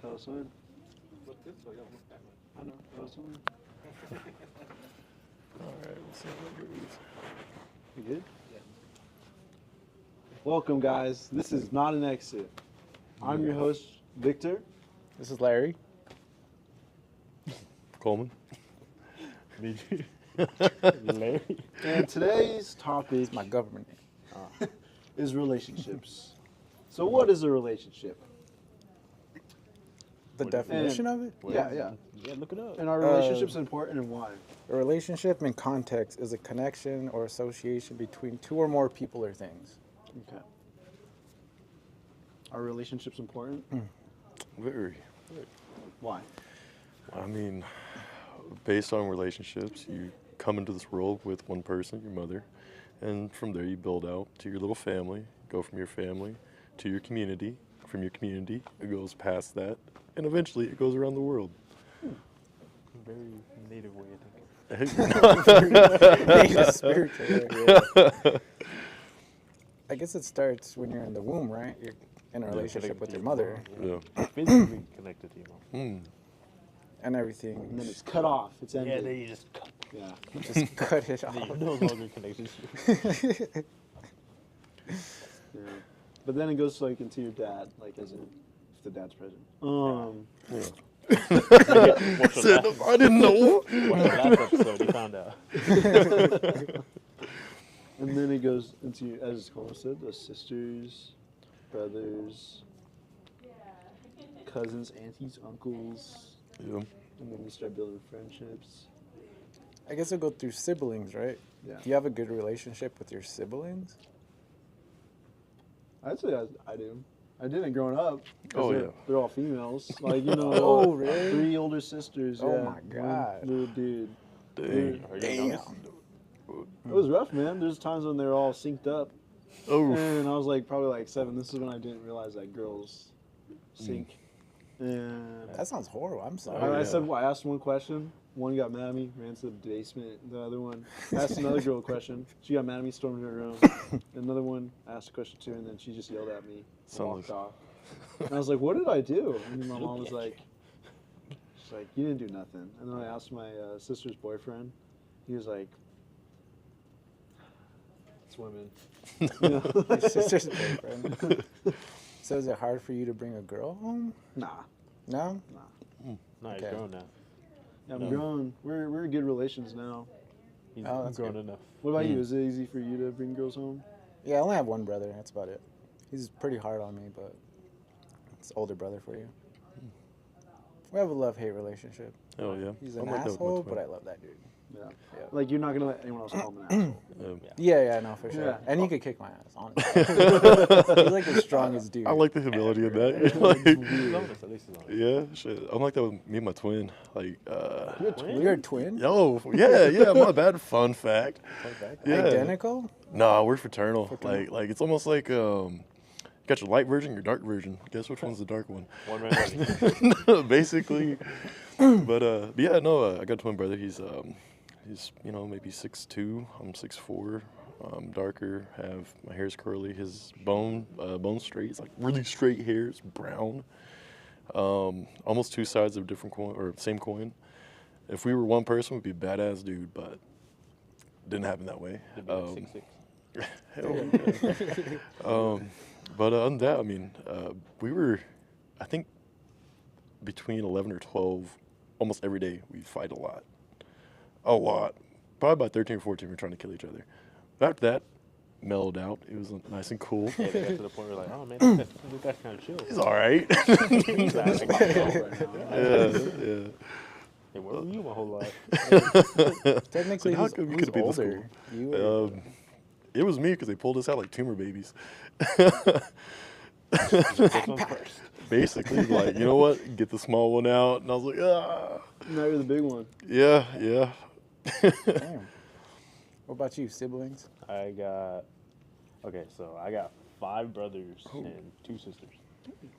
Tell us when. What's this? So y'all look that much. I know. Tell us when. Alright, we'll see what goes. You good? Yeah. Welcome, guys. This is Not an Exit. I'm your host, Victor. This is Larry. Coleman. Larry. And today's topic It's my government name. is relationships. So what is a relationship? The definition of it? Yeah. Yeah, look it up. And are relationships important and why? A relationship in context is a connection or association between two or more people or things. Okay. Are relationships important? Very. Why? I mean, based on relationships, you come into this world with one person, your mother, and from there you build out to your little family, go from your family to your community. From your community, it goes past that, and eventually it goes around the world. Very native way of thinking. Native spiritual. Yeah. I guess it starts when you're in the womb, right? You're in a relationship with your mother Yeah. Physically connected to your mom. and everything. And then it's cut off. It's ended. Yeah, then you just cut. Yeah. Just cut it Then off. you're no longer connected to Yeah. But then it goes like into your dad, like as in if the dad's present. Said, I didn't know. Watch the last episode, you found out. And then it goes into, as Colin said, the sisters, brothers, cousins, aunties, uncles, Yeah. and then you start building friendships. I guess it'll go through siblings, right? Yeah. Do you have a good relationship with your siblings? I'd say I do. I didn't growing up. 'Cause Oh, they're, yeah. They're all females. Like, you know, Oh, really? 3 older sisters. Oh, yeah. my One God. little dude. Dang. Are you the youngest? It was rough, man. There's times when they're all synced up. Oh. And I was like probably like 7. This is when I didn't realize that girls sync. And That sounds horrible. I'm sorry. I yeah. I asked one question. One got mad at me, ran to the basement. The other one asked another girl a question. She got mad at me, stormed in her room. Another one asked a question too, and then she just yelled at me, and Sounds walked like- off. And I was like, "What did I do?" And my mom was like, "She's like, you didn't do nothing." And then I asked my sister's boyfriend. He was like, "It's women." You know? My sister's boyfriend. So is it hard for you to bring a girl home? Nah. No? No, he's Okay. grown now. I'm No. grown. We're in good relations now. He's Oh, that's grown good. enough. What about you? Is it easy for you to bring girls home? Yeah, I only have one brother. That's about it. He's pretty hard on me, but it's older brother for you. We have a love-hate relationship. Hell yeah. He's I'm an like that with my asshole, twin. but I love that dude. Yeah. Yeah. Like you're not gonna let anyone else call him an asshole. Yeah, no, for sure. Yeah. And he could kick my ass, honestly. He's like the strongest dude. I like the humility of that. He's Like, honest, at least he's honest. yeah, shit. I'm like that with me and my twin. Like, You're a twin? yeah, my bad. Fun fact. Yeah. Identical? Nah, we're fraternal. Like it's almost like you got your light version, your dark version. Guess which one's the dark one? One man army. Basically. But yeah, no, I got a twin brother. He's maybe 6'2". I'm 6'4". Darker. Have my hair's curly. His bone straight. It's like really straight hair. It's brown. Almost 2 sides of different coin or same coin. If we were one person, we'd be a badass dude, but didn't happen that way. He'd be like 6'6". Hell yeah. But other than that, I mean, we were, I think, between 11 or 12, almost every day, we fight a lot. A lot. Probably by 13 or 14, we were trying to kill each other. After that, mellowed out. It was nice and cool. Yeah, they got to the point where like, oh man, this guy's kind of chill. He's all right. He's like, yeah. Hey, where were you my whole life? Technically, So how who's, come we who's could've been to older? You or It was me because they pulled us out like tumor babies. This one's first. Basically, like, you know what? Get the small one out. And I was like, ah. Now you're the big one. Yeah. Damn. What about you, siblings? I got 5 brothers and 2 sisters.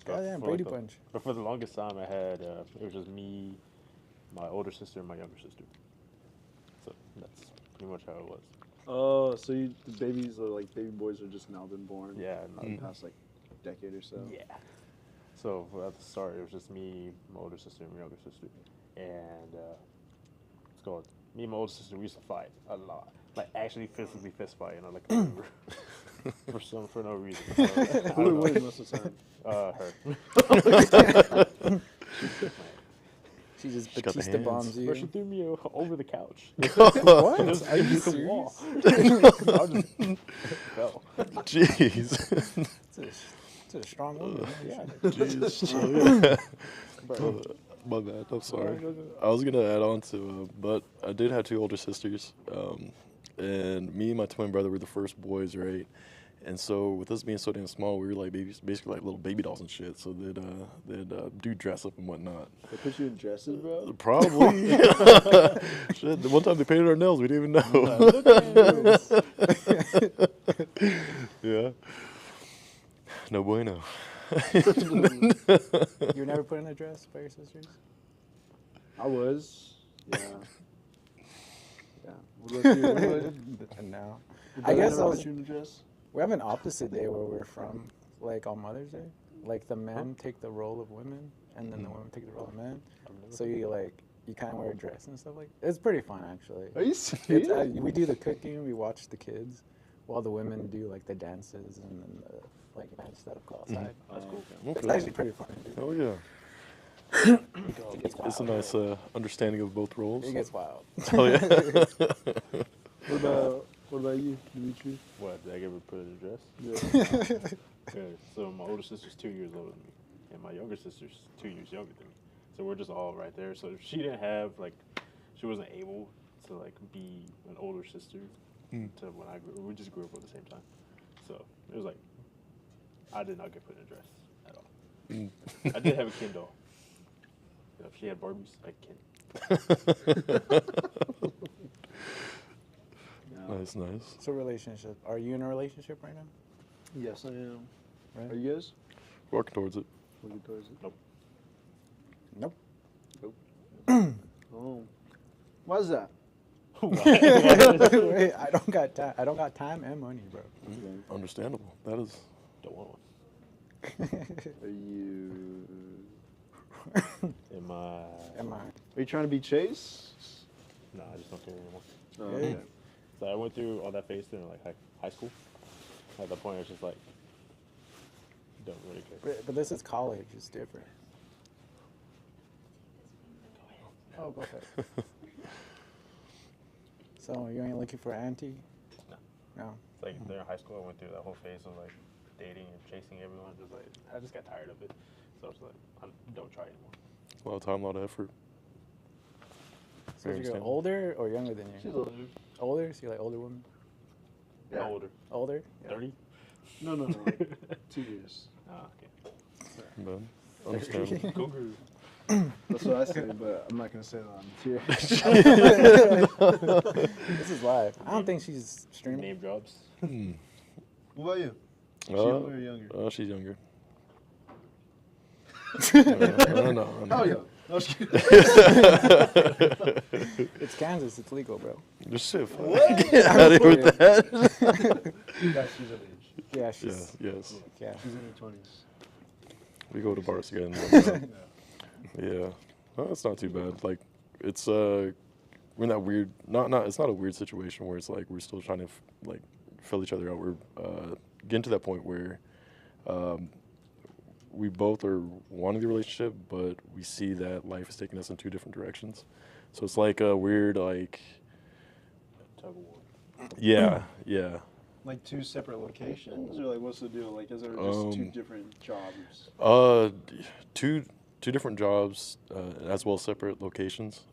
Goddamn, For Brady the- Bunch. But for the longest time, I had it was just me, my older sister, and my younger sister. So that's pretty much how it was. Oh, so the babies are like baby boys are just now been born. Yeah. In the past like decade or so. Yeah. So at the start, it was just me, my older sister, and my younger sister, and it's called. Me and my older sister, we used to fight a lot, like actually physically fist fight, and I like remember for no reason. I Who don't would know. win most of the time? Her. She just She got the Batista hands. bombs Bro, she you. threw me over the couch. What? Just Are you against the wall. serious? I just fell. Jeez. It's a strong woman. Yeah. Jeez. Bro. My bad. I'm sorry. I was gonna add on to, but I did have two older sisters, and me and my twin brother were the first boys, right? And so with us being so damn small, we were like babies, basically like little baby dolls and shit. So they'd do dress up and whatnot. They put you in dresses, bro. Probably. Shit. The one time they painted our nails, we didn't even know. Look at this. Yeah. No bueno. You were never put in a dress by your sisters? I was. Yeah. Yeah. What about you? What about you? No. Did I they guess ever I put was, you in a dress? we have an opposite day where we're from, like on Mother's Day. Like the men take the role of women, and then the women take the role of men. So you kind of wear a dress and stuff like. It's pretty fun actually. Are you serious? We do the cooking, we watch the kids, while the women do like the dances and then the like men stuff outside. That's cool. It's actually pretty fun. Oh yeah. It gets wild. It's a nice understanding of both roles. It gets wild. Oh yeah. What about you, Dimitri? What, did I ever put in a dress? Yeah. Yeah, so my older sister's 2 years older than me, and my younger sister's 2 years younger than me. So we're just all right there. So she didn't have she wasn't able to be an older sister to when I grew. We just grew up at the same time. So it was I did not get put in a dress at all. I did have a Ken doll. You know, if she had Barbies, I Ken. Nice, nice. So relationship. Are you in a relationship right now? Yes, I am. Right? Are you guys? Working towards it. Looking towards it? Nope. Oh. Why is that? Wait, I don't got time. I don't got time and money, bro. Understandable. That is. Don't want one. Are you... Am I? Am I? Are you trying to be Chase? No, I just don't care anymore. Oh, Hey. okay. So I went through all that phase during high school. At that point, it's just don't really care. But this is college. It's different. Oh, go ahead. So you ain't looking for auntie? No. No. It's during high school, I went through that whole phase of dating and chasing everyone. I just got tired of it. So I was I don't try anymore. A lot of time, a lot of effort. So Very you're understandable. older or younger than you? She's older. Older? So you like older women? Yeah. Older. Older? 30? No, 2 years. Ah, okay. But understandable. Cougar. That's what I say, but I'm not going to say that on here. This is live. I don't think she's streaming. Name drops. What about you? She Uh, older or younger? She's younger. No. Oh, yeah. No, just kidding. It's Kansas. It's legal, bro. Just shit. Get out of here with that. Yeah, she's of age. Yeah, she's. Yes. Yeah. She's in her 20s. We go to bars again. Yeah. Well, it's not too bad. It's we're in that weird. It's not a weird situation where it's we're still trying to fill each other out. We're getting to that point where we both are wanting the relationship, but we see that life is taking us in two different directions. So it's a weird Tug of war. yeah. Like 2 separate locations? Or what's the deal? Is there just 2 different jobs? Two different jobs as well as separate locations.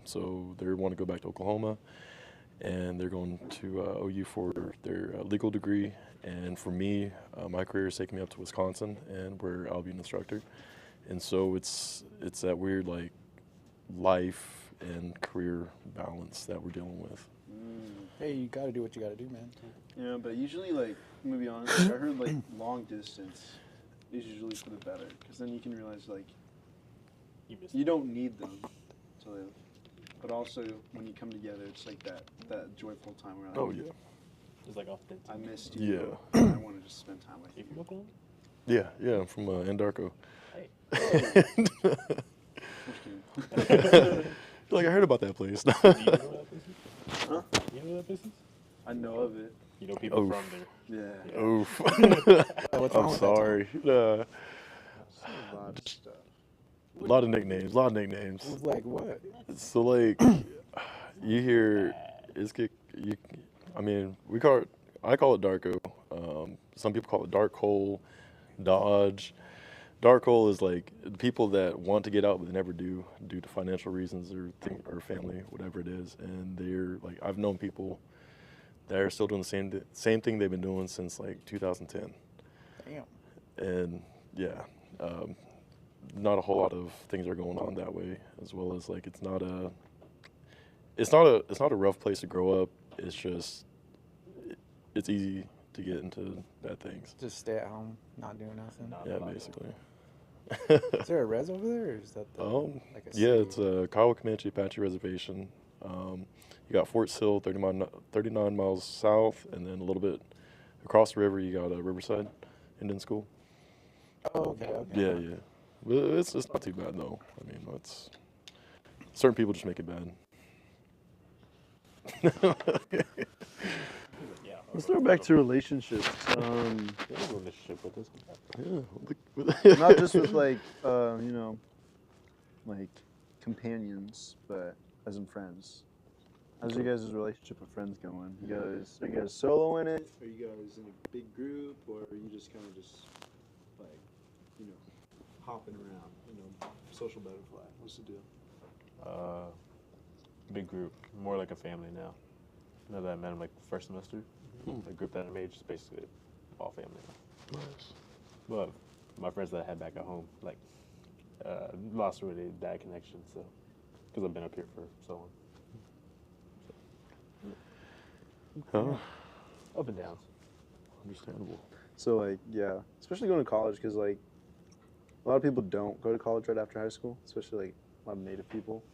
So they want to go back to Oklahoma, and they're going to OU for their legal degree. And for me, my career is taking me up to Wisconsin, and where I'll be an instructor. And so it's that weird life and career balance that we're dealing with. Hey, you gotta do what you gotta do, man. Yeah, but usually, I'm gonna be honest, I heard, long distance is usually for the better. Because then you can realize, You missed you don't need them to live. But also, when you come together, it's that joyful time where Oh yeah. It's authentic. I missed you. Yeah. I want to just spend time with You you. from Oklahoma? Yeah. I'm from Anadarko. Like, I heard about that place. Do you know that business? Huh? You know that business? I know of it. You know people Oof. from there. Yeah. Oof. What's wrong I'm with that sorry. A lot of stuff. A lot of nicknames. A lot of nicknames. town? Like what? So like, you hear I mean, I call it Darko. Some people call it Dark Hole, Dodge. Dark Hole is like the people that want to get out but they never do due to financial reasons or family, whatever it is. And they're like, I've known people that are still doing the same thing they've been doing since like 2010. Damn. And yeah, not a whole lot of things are going on that way, as well as like it's not a rough place to grow up. It's just it's easy to get into bad things. Just stay at home, not doing nothing. Not Yeah, a lot. basically. Is there a res over there, or is that the, like a Yeah, city? it's a Kiowa Comanche Apache Reservation. You got Fort Sill, 39 miles south, and then a little bit across the river, you got Riverside Indian School. Oh, okay, okay. Yeah, yeah. But it's not too bad, though. I mean, it's certain people just make it bad. Yeah. Let's throw it back to relationships. There's a relationship with this. Yeah. Not just with like, you know, like companions, but as in friends. How's your guys' relationship with friends going? Are you guys solo in it? Are you guys in a big group, or are you just kind of just like, you know, hopping around? You know, social butterfly. What's the deal? Big group, more like a family now. Now that I met him like first semester, the group that I made is basically all family. Nice. But my friends that I had back at home, like, lost a really bad connection. So, because I've been up here for so long, Huh? up and downs. Understandable. So like, yeah, especially going to college, because like, a lot of people don't go to college right after high school, especially like a lot of Native people.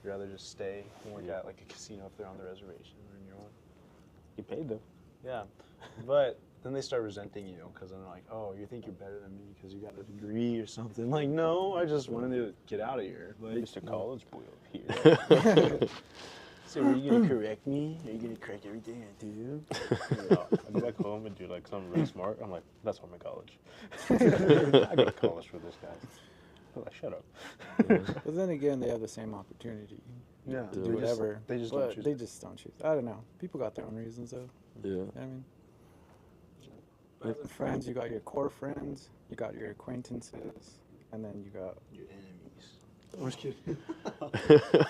They'd rather just stay and work at like a casino if they're on the reservation or in your own. He paid though. Yeah, but then they start resenting you because they're like, oh, you think you're better than me because you got a degree or something. Like, no, I just wanted to get out of here. Like, Mr. College Boy up here. so are you gonna correct me? Are you gonna correct everything I do? I go back home and do like something really smart. I'm like, that's why I'm in college. I go to college for this, guys. I'm like, shut up. But then again, they have the same opportunity Yeah, to Yeah. do They just- whatever. they just but don't choose They it. just don't choose. I don't know. People got their own reasons, though. Yeah. You know what I mean, with friends, you got your core friends, you got your acquaintances, and then you got Your enemies. I'm just kidding.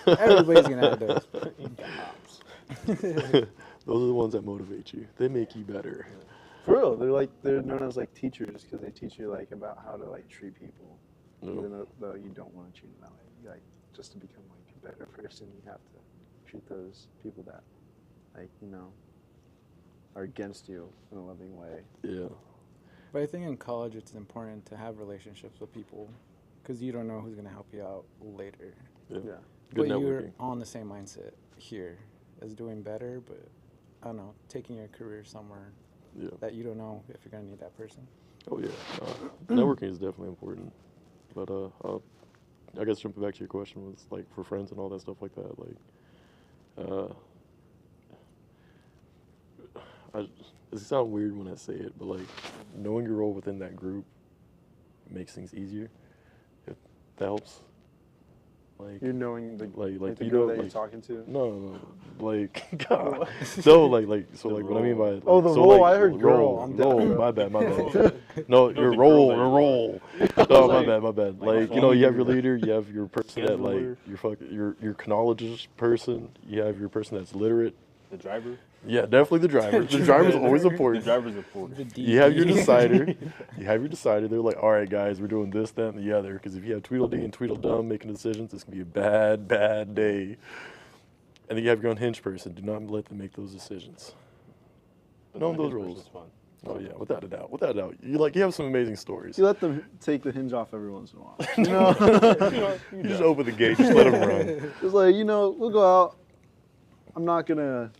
everybody's gonna have those. Those are the ones that motivate you. They make you better. For real, they're known as like teachers because they teach you like about how to like treat people, No. even though you don't want to treat them that way. Like just to become like a better person, you have to treat those people that, like, you know, are against you in a loving way. Yeah. But I think in college, it's important to have relationships with people, because you don't know who's gonna help you out later. Yeah. Yeah. Good but you're networking. on the same mindset here as doing better, but I don't know, taking your career somewhere Yeah. that you don't know if you're gonna need that person. Oh yeah. Networking is definitely important. But I guess jumping back to your question was like for friends and all that stuff like that. Like, it sounds weird when I say it, but like knowing your role within that group makes things easier. If that helps. Like You're knowing the like the you girl know that you're like talking to. no like God no like so The like what I mean by Oh, the so, role, like, I heard girl. role. I'm No, deaf. my bad. No, No, your the role, girl that your you role. I No, was my like- bad. like Like, you know, you have your leader. leader, you have your person that like Scheduler. your chronologist person, you have your person that's literate. The driver. Yeah, definitely the driver. The driver's always The important. driver's important. The You have your DD. decider. You have your decider. They're like, all right, guys, we're doing this, that, and the other. Because if you have Tweedledee and Tweedledum making decisions, it's gonna be a bad, bad day. And then you have your unhinged person. Do not let them make those decisions. But No, the those next roles. person's fun. Oh yeah, without a doubt. Without a doubt. You have some amazing stories. You let them take the hinge off every once in a while. You know, You just open the gate, just let them run. it's like, you know, we'll go out. I'm not gonna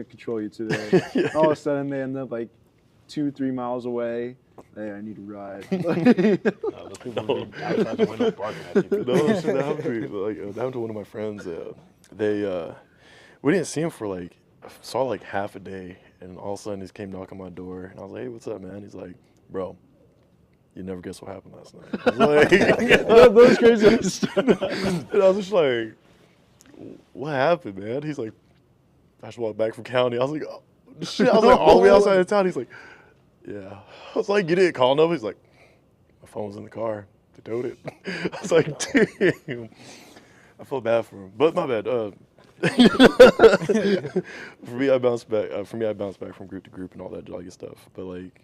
control you today. Yeah. All of a sudden, they end up like 2-3 miles away, hey, I need a ride. Those people would be outside the window barking at you. No, shit, that happened to me. Like, that happened to one of my friends. We didn't see him for like, saw like half a day, and all of a sudden he came knocking on my door, and I was like, hey, what's up, man? He's like, bro, you never guess what happened last night. I was like, That was crazy. and I was just like, what happened, man? He's like, I just walked back from county. I was like, oh, shit. I was like, all the way outside of town. He's like, yeah. I was like, you didn't call nobody? He's like, my phone was in the car. They towed it. I was like, damn. I felt bad for him, but my bad. For me, I bounced back. From group to group and all that jolly stuff. But like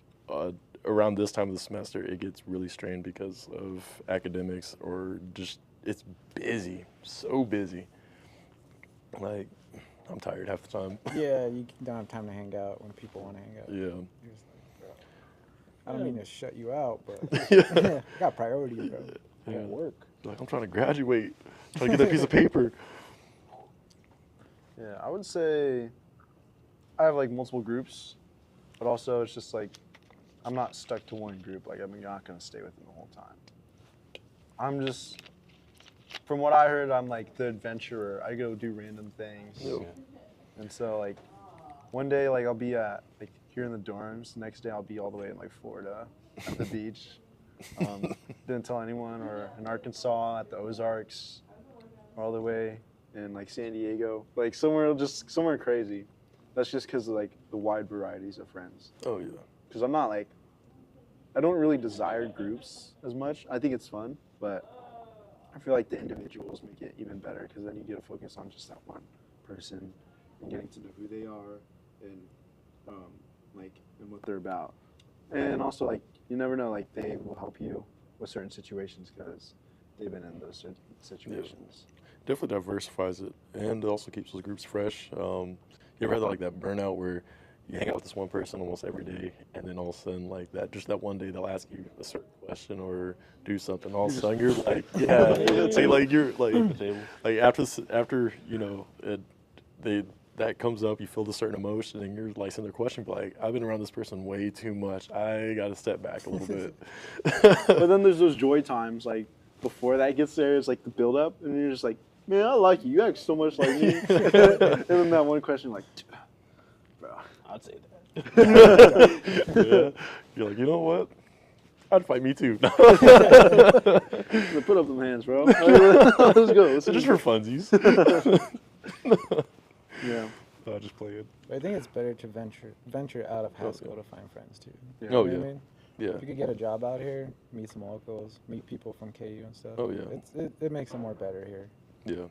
around this time of the semester, it gets really strained because of academics or just it's busy, so busy. Like I'm tired half the time. Yeah, you don't have time to hang out when people want to hang out. Yeah. You're just like, bro, I don't mean to shut you out, but Yeah. I got priorities, bro. I Yeah. got work. Like I'm trying to graduate, trying to get that piece of paper. Yeah, I would say I have like multiple groups, but also it's just like I'm not stuck to one group. Like I'm not gonna stay with them the whole time. I'm just, from what I heard, I'm like the adventurer. I go do random things, Yeah. and so like one day like I'll be at like here in the dorms. Next day I'll be all the way in like Florida at the beach. Didn't tell anyone, or in Arkansas at the Ozarks, all the way in like San Diego, like somewhere crazy. That's just because of like the wide varieties of friends. Oh yeah. Because I'm not like, I don't really desire groups as much. I think it's fun, but I feel like the individuals make it even better because then you get to focus on just that one person and getting to know who they are and and what they're about. And also like you never know, like they will help you with certain situations because they've been in those certain situations. Definitely diversifies it, and it also keeps those groups fresh. You ever had like that burnout where you hang out with this one person almost every day, and then all of a sudden, like that one day they'll ask you a certain question or do something. All of a sudden, you're like, yeah. Say like you're like after you know that comes up, you feel the certain emotion, and you're like sitting there questioning, like I've been around this person way too much. I got to step back a little bit. But then there's those joy times, like before that gets there, it's like the build up, and you're just like, man, I like you. You act so much like me. And then that one question, like, bro, I'd say that. Yeah. You're like, you know what? I'd fight me too. put up them hands, bro. Let's go. Let's Just for funsies. Yeah. Just play it. But I think it's better to venture out of Haskell to find friends too. Yeah. Oh You know yeah. what I mean? Yeah. If you could get a job out here, meet some locals, meet people from KU and stuff. Oh, yeah. It makes it more better here Yeah.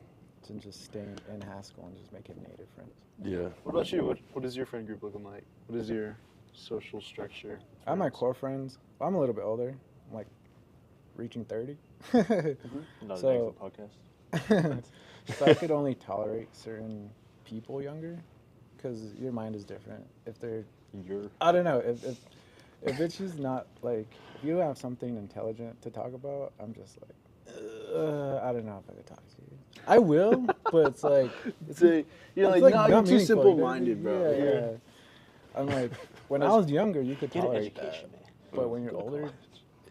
than just staying in Haskell and just making native friends. Yeah. What about you? What is your friend group looking like? What is your social structure? I have my core friends. I'm a little bit older. I'm like reaching 30. Another So- name for the podcast. So I could only tolerate certain people younger because your mind is different. If they're, You're I don't know, if it's just not like, if you have something intelligent to talk about, I'm just like, I don't know if I could talk to you. I will, but it's like, You're it's like, no, not you're too meaningful, simple-minded, bro. Yeah, You're- yeah. I'm like, when I was younger, you could get an tolerate education, that. man. But when you're Go to older, college.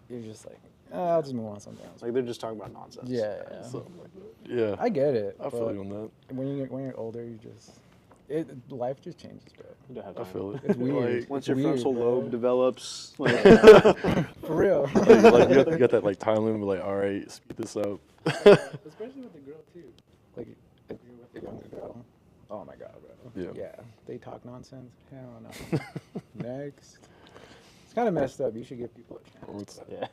you're just like, I'll just move on to something else. Like they're just talking about nonsense. Yeah, yeah. Something like that. Yeah. I get it. I feel but you on that. when you're older, you just life just changes, bro. You don't have I time. feel it. It's weird. Like, Once It's your frontal weird, bro. lobe develops, like, For real. like you got that like time limit. Like, all right, speed this up. Especially with the girl too. Like if you're with a younger girl. Oh my god, bro. Yeah. Yeah. They talk nonsense. Hell no. Next. It's kind of messed up. You should give people a chance. Yeah.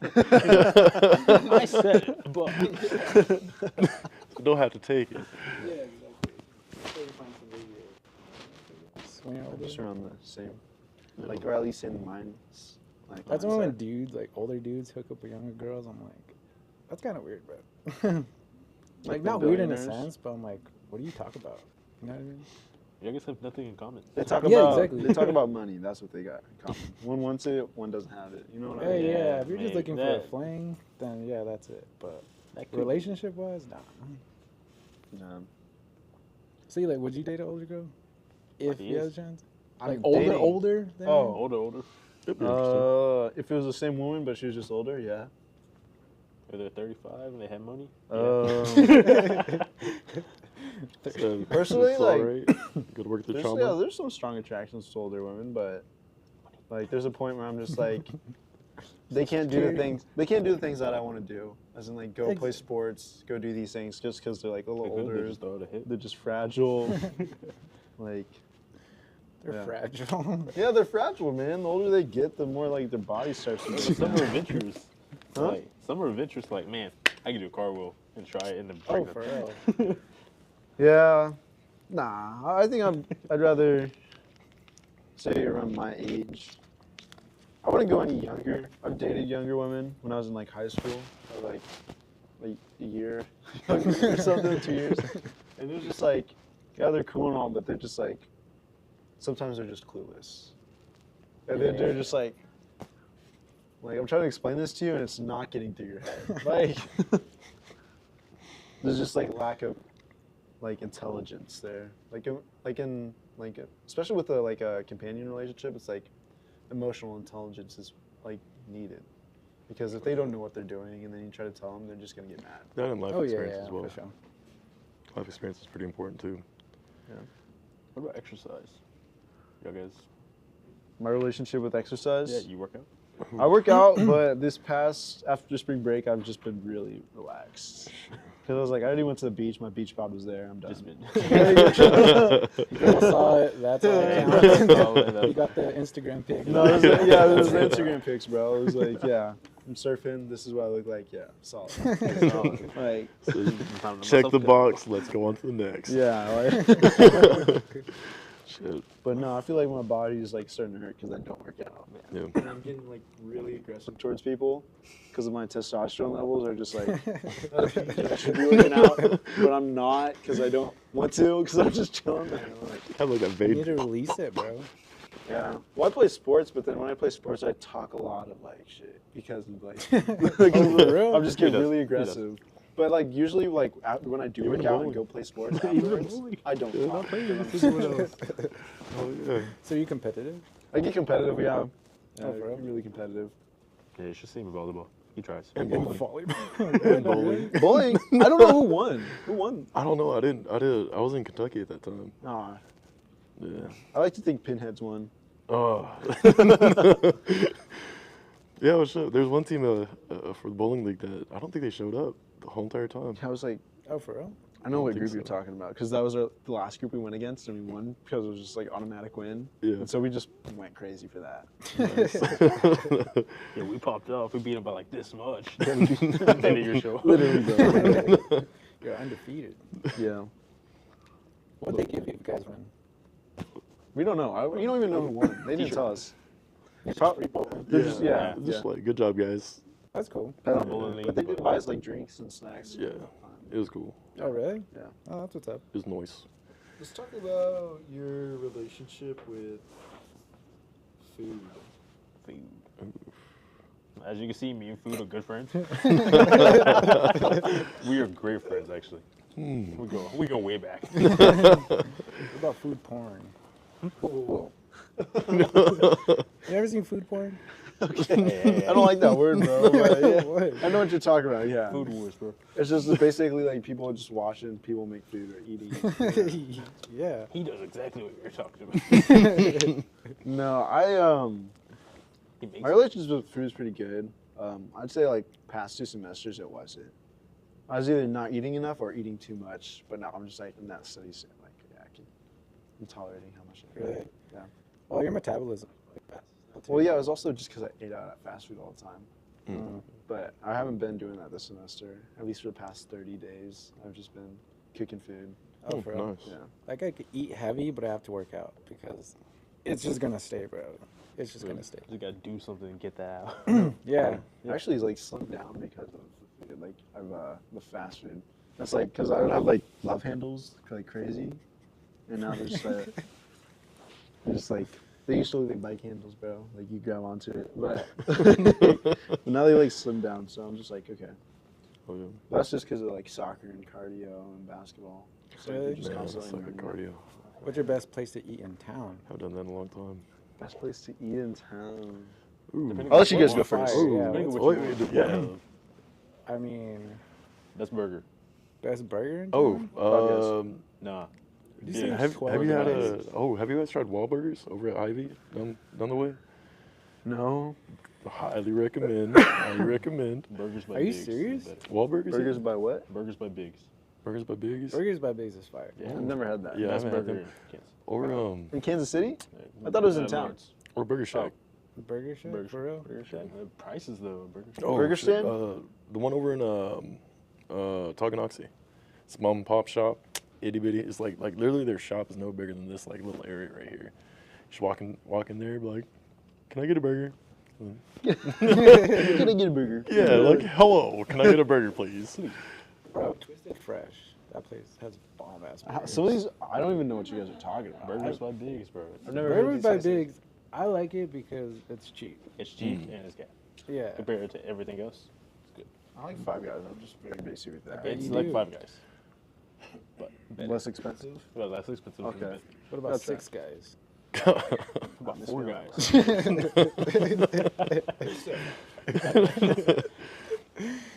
I said it, but Don't have to take it. Yeah, exactly. Until you find somebody when you're older. just around the same, like, or at least in minds. Like, That's when mindset. dudes, like older dudes, hook up with younger girls. I'm like, that's kind of weird, bro. Like the not weird in a billionaires? sense, but I'm like, what do you talk about? You know what I mean? you guys have nothing in common. They talk Yeah, about exactly. they talk about money. That's what they got in common. One wants it, one doesn't have it. You know what I Hey, mean? yeah. Yeah, If you're just maybe looking for a that. fling, then yeah, that's it. But That could- relationship-wise, nah. No. See, like, would you date an older girl if you had a Ideas? chance? I'm Like older, dating. older. Than Oh. Older. It'd be interesting. If it was the same woman but she was just older, yeah. If they're 35 and they have money. Personally, like, good work the yeah, trauma. there's some strong attractions to older women, but like, there's a point where I'm just like, they can't do the things. They can't do the things that I want to do. As in, like, go play sports, go do these things, just because they're like a little older. They just throw it a hit. They're just fragile. Like, They're fragile. yeah, they're fragile, man. The older they get, the more like their body starts to break Some are down. adventurous. Huh? Like, some are adventurous. Like, man, I can do a cartwheel and try it and then Oh, break for it. real. Yeah, nah. I think I'd rather say around my age. I wouldn't go any younger. I've dated younger women when I was in like high school, or like a year younger or something, 2 years, and they're just like, yeah, they're cool and all, but they're just like, sometimes they're just clueless. And they're just like I'm trying to explain this to you and it's not getting through your head. Like, there's just like lack of like intelligence there. Especially with a companion relationship, it's like emotional intelligence is like needed. Because if they don't know what they're doing and then you try to tell them, they're just gonna get mad. That and life Oh, yeah, experience yeah, as well. for sure. Life experience is pretty important too. What about exercise? Y'all guys? My relationship with exercise. Yeah, you work out? I work out, but after spring break, I've just been really relaxed. Because I was like, I already went to the beach. My beach bod was there. I'm done. Just been. I saw it. That's all that counts. You got the Instagram pic. No, it was it was the Instagram pics, bro. It was like, yeah, I'm surfing. This is what I look like. Yeah, solid. Like, So check the box. Let's go on to the next. yeah, like, Shit. but no, I feel like my body is like starting to hurt because I don't work out. Yeah. And I'm getting like really aggressive towards people because of my testosterone levels are just like, I should be working out, but I'm not because I don't want to because I'm just chilling there. Like, Have like that You need vape. to release it, bro. yeah. Well, I play sports, but then when I play sports, I talk a lot of like shit because of like, Oh, for real? I'm just getting He does. really He does. aggressive. But like usually, like when I do work out and go play sports afterwards, I don't Yeah, talk. not playing against anyone else. Oh yeah. So you competitive? I get competitive, yeah. Yeah, Oh, for real? I'm really competitive. Yeah, you should see him in volleyball. He tries. And bowling. Volleyball. And bowling. Bowling? I don't know who won. Who won? I don't know. I did. I was in Kentucky at that time. Nah. Yeah. I like to think Pinheads won. Oh. Yeah, well, sure. There's one team for the bowling league that I don't think they showed up the whole entire time. I was like, Oh, for real? I know what think group you're so. talking about because that was the last group we went against and we won because it was just like automatic win. Yeah. And so we just went crazy for that. Nice. Yeah, we popped off. We beat him by like this much. Then your show. Literally, bro. You're undefeated. Yeah. What'd they give you if you guys win? We don't know. You don't even know who won. They didn't tell us. They're just, yeah. Just like, good job, guys. That's cool. Bowling But they league, did buy us like drinks and snacks. Yeah, it was cool. Oh, really? Yeah. Oh, that's what's up. It was nice. Let's talk about your relationship with food. Food. As you can see, me and Food are good friends. We are great friends, actually. We go way back. What about food porn? You ever seen food porn? I don't like that word, bro. But yeah. What? I know what you're talking about. Yeah. Food wars, bro. It's just basically like people just watching people make food or eating. Yeah. He does exactly what you're talking about. No, He makes my it. relationship with food is pretty good. I'd say like past 2 semesters it wasn't. I was either not eating enough or eating too much. But now I'm just like in that steady state. Like, yeah, I'm tolerating how much I eat. Really? Yeah. Well, your metabolism. Well, yeah, it was also just because I ate out at fast food all the time. Mm. But I haven't been doing that this semester. At least for the past 30 days, I've just been cooking food. Oh, for real? Nice. Yeah. Like I could eat heavy, but I have to work out because it's just gonna stay, bro. It's just gonna stay. You gotta do something to get that out. Yeah. Actually, it's like slimmed down because of the food. Like I've the fast food. That's like because I would have like love handles like crazy, and now they're just like they used to look like bike handles, bro. Like you grab onto it, but now they like slim down. So I'm just like, okay. Oh yeah. That's just because of like soccer and cardio and basketball. So like, Really? you're just Yeah, that's constantly like a moving. cardio. What's your best place to eat in town? Haven't done that in a long time. Best place to eat in town. Depending I'll on let you guys what go you first. Fire, Ooh, yeah, Depending on let's- what wait, you wait, want. yeah. I mean, That's burger. best burger in Oh, town? Nah. Did you Yeah. say have 12 you had guys? have you guys tried Wahlburgers over at Ivy down the way? No. Highly recommend. Highly recommend. Burgers by Are you Biggs is serious? better. Wahlburgers. Burgers yeah? by what? Burgers by Biggs. Burgers by Biggs. Burgers by Biggs is fire. Yeah. I've never had that. Yeah, I Best haven't had burger them. in Kansas. Or In Kansas City? Yeah. I thought it was in town. Lawrence. or Burger Shack. Burger Shack, Burger for real? Burger Shack. The prices though, Burger Shack. Oh, Burger shit, stand? the one over in Tonganoxie. It's a mom and pop shop, itty bitty. It's like literally their shop is no bigger than this like little area right here. Just walk in there, be like, can I get a burger? Can I get a burger? Yeah, like hello, can I get a burger, please? Bro, Twisted Fresh. That place has bomb ass burgers. Some of these, I don't even know what you guys are talking about. Burgers by Biggs, bro. I've never heard Burgers these by guys. Biggs, I like it because it's cheap. It's cheap and it's gas. Yeah. Compared to everything else, it's good. I like Five Guys. I'm just very basic with that. bet It's you like do. Five Guys. But better. Less expensive. Well, less expensive. Okay. Better. What about That's Six Guys? About four guys.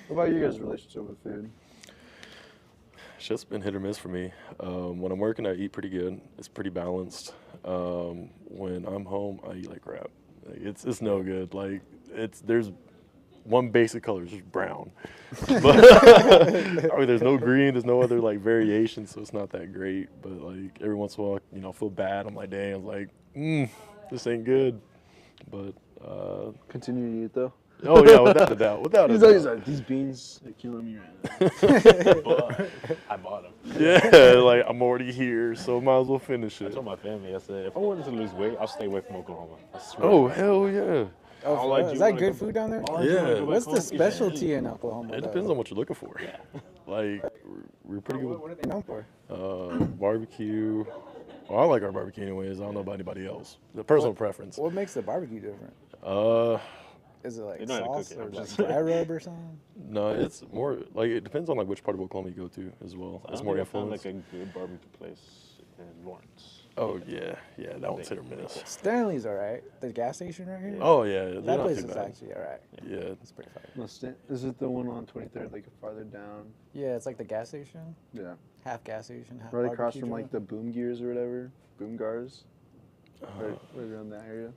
What about you guys' relationship with food? Shit's been hit or miss for me. When I'm working, I eat pretty good. It's pretty balanced. When I'm home, I eat like crap. Like, it's no good. Like there's one basic color, it's just brown. But I mean, there's no green. There's no other like variation, so it's not that great. But like every once in a while, I feel bad. I'm like, dang. I'm like, this ain't good. But Continue to eat though. oh yeah, without a doubt. Without a He's doubt. like, these beans are killing me right now. But I bought them. Yeah, like I'm already here, so might as well finish I it. told my family, I said, if I wanted to lose weight, I'll stay away from Oklahoma. I swear. Oh hell yeah. Oh, All for I real? do Is that wanna good go- food down there? All I do wanna Yeah. go back What's home the is specialty eat. in Oklahoma? It though? depends on what you're looking for. Yeah. Like we're pretty good. What are they known for? Barbecue. Well, I like our barbecue anyways. I don't know about anybody else. The personal preference. What makes the barbecue different? Is it like They know how to cook sauce it, or I'm just just- dry rub or something? No, it's more like it depends on like which part of Oklahoma you go to as well. I It's don't more think I found influence. like a good barbecue place in Lawrence. Oh yeah, that one's hit or miss. Stanley's alright. The gas station right here? Oh yeah, they're That not place too is bad. actually alright. Yeah, It's pretty fire. Is it the one on 23rd, like farther down? Yeah, it's like the gas station. Yeah. Half gas station, half Right across barbecue from like joint. the Boom Gears or whatever. Boom Gars. Right around that area.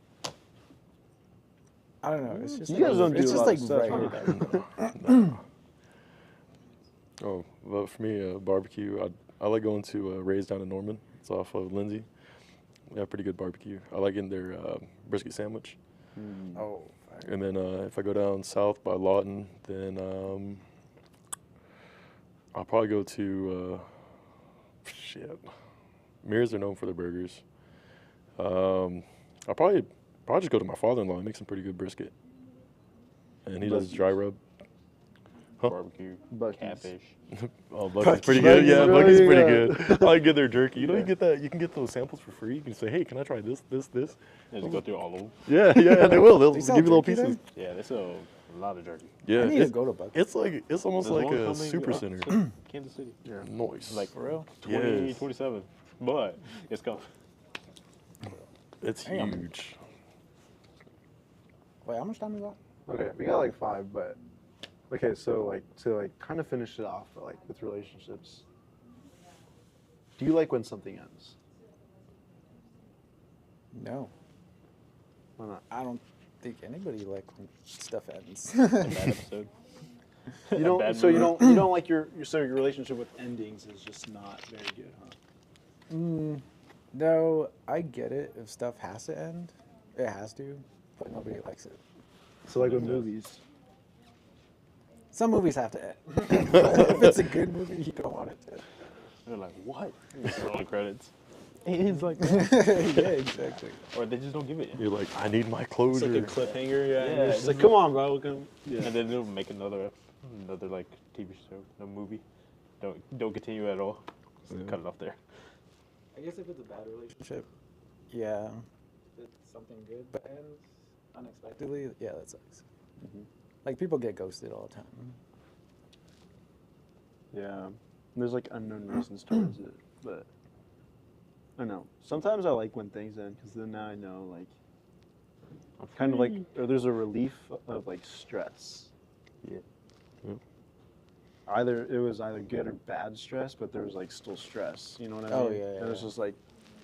I don't know. It's just You like, guys don't do it's a just lot like of stuff, right huh? here. No. Oh, but for me, barbecue. I like going to Ray's down in Norman. It's off of Lindsay. They have pretty good barbecue. I like getting their brisket sandwich. Oh, fire. And then if I go down south by Lawton, then I'll probably go to Mears are known for their burgers. I'll probably just go to my father-in-law. He makes some pretty good brisket, and he does dry rub. Huh? Barbecue, Buc-ee's. catfish. Oh, Bucky's pretty good. Yeah, Buc-ee's, Bucky's pretty really good. I like get their jerky. You know, you get that. You can get those samples for free. You can say, hey, can I try this? And just go through all of them. Yeah, they will. They'll They give sell you little jerky there? pieces. Yeah, they sell a lot of jerky. Yeah, I need to go to Buc-ee's. It's like it's almost There's like one a coming super up center. to Kansas City. Yeah. Noise. Like For real? 2027. But it's coming. It's Damn. huge. Wait, how much time is that? Okay, we got like 5, but okay, so like to like kind of finish it off like with relationships. Do you like when something ends? No. Why not? I don't think anybody like when stuff ends. A bad episode. You A don't. bad So you movie. don't like your relationship with endings is just not very good, huh? No, I get it. If stuff has to end, it has to, but nobody likes it. So like with movies. Some movies have to end. If it's a good movie, you don't want it to. They're like, what? It's rolling credits. It's like that. Yeah, exactly. Or they just don't give it. You're like, I need my It's closure. like a cliffhanger, yeah. Yeah, And it's just like, it's come on, bro. Come. Yeah. And then they'll make another like TV show, no movie. Don't continue at all. Just cut it off there. I guess if it's a bad relationship, yeah. If it's something good but ends unexpectedly, yeah, that sucks. Like people get ghosted all the time. Yeah. There's like unknown reasons towards it, but I don't know. Sometimes I like when things end because then now I know like kind of like, or there's a relief of like stress. Yeah. It was either good or bad stress, but there was like still stress. You know what I mean? Oh, yeah, And it's yeah. just like,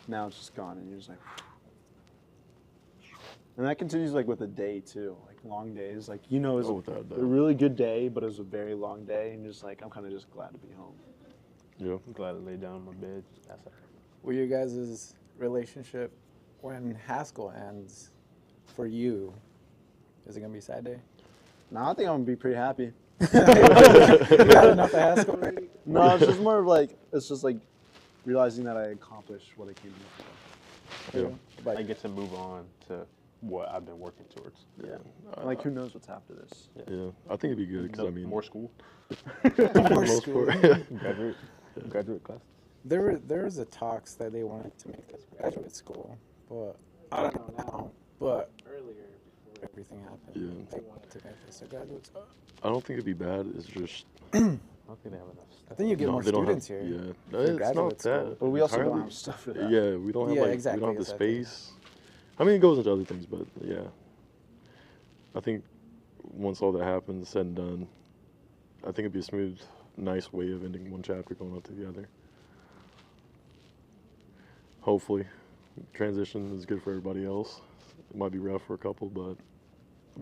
now it's just gone, and you're just like. And that continues like with a day too, like long days. Like it was without a a doubt. really good day, but it was a very long day, and just like I'm kind of just glad to be home. Yeah. I'm glad I lay down in my bed. That's it. Will your guys' relationship when Haskell ends for you, is it gonna be a sad day? Now I think I'm gonna be pretty happy. You got enough of Haskell already? No, it's just more of like realizing that I accomplished what I came here for. Yeah. Like, I get to move on to what I've been working towards. yeah. Like who knows what's after this? Yeah, I think it'd be good because I mean, more school, for the most school. graduate class. There was a talks that they wanted to make this graduate school, but I don't know now. But earlier, before everything happened, Yeah. they wanted to make this a graduate school. I don't think it'd be bad. It's just I don't think they have enough. I think you get more they don't students have, here. Yeah, for no, it's not graduate school. that. But we also don't entirely. have stuff for that. Yeah, we don't have Yeah, like exactly, we don't have the exactly. space. I mean, it goes into other things, but yeah, I think once all that happens, said and done, I think it'd be a smooth, nice way of ending one chapter, going on to the other. Hopefully, transition is good for everybody else. It might be rough for a couple, but it'll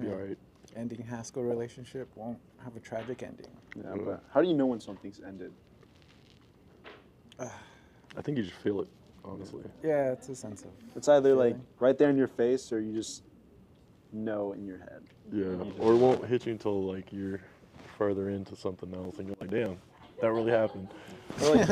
be Yeah. all right. Ending Haskell relationship won't have a tragic ending. Yeah, but how do you know when something's ended? I think you just feel it, honestly. Yeah, it's a sense of. It's either like Feeling. right there in your face, or you just know in your head. Yeah, or it won't hit you until like you're further into something else, and you're like, "Damn, that really happened." Or like,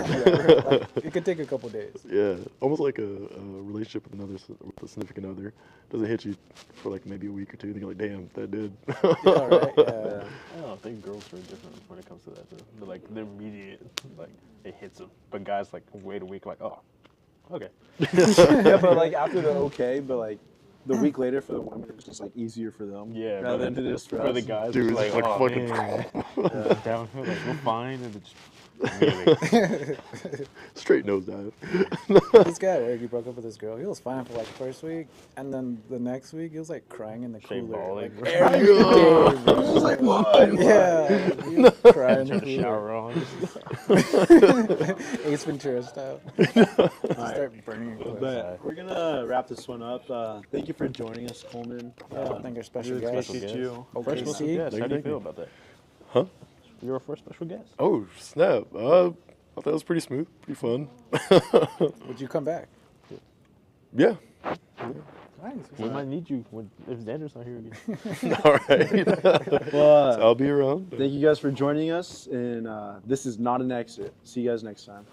It could take a couple days. Yeah, almost like a relationship with with a significant other. Doesn't hit you for like maybe a week or two. Then you're like, "Damn, that did." Yeah, right. Yeah. yeah. I don't think girls are different when it comes to that. They're like they're immediate, like it hits them. But guys like wait a week, like oh, okay. Yeah, but like after the okay, but like the week later for the women, it's just like easier for them. Yeah, rather but than it is for for the us. guys, Dude, it's it's like, like oh, fucking- man. Downhill, like we're fine, and it's immediately. Straight nose dive. This guy, Eric, he broke up with this girl. He was fine for like the first week, and then the next week he was like crying in the Straight cooler. bawling. Like, every day, bro. Just like what? Yeah, he was crying in Turn the the cooler. shower on. Ace Ventura style. Start burning your clothes. But we're gonna wrap this one up. Thank you for joining us, Coleman. Yeah, thank our special really guest. appreciate you. First special OKC? guest. How do you Thank you. feel about that? Huh? You're our first special guest. Oh snap! I thought that was pretty smooth, pretty fun. Would you come back? Yeah. Nice. We might need you if Xander's not here again. All right. Well, I'll be around. thank you guys for joining us, and this is not an exit. See you guys next time.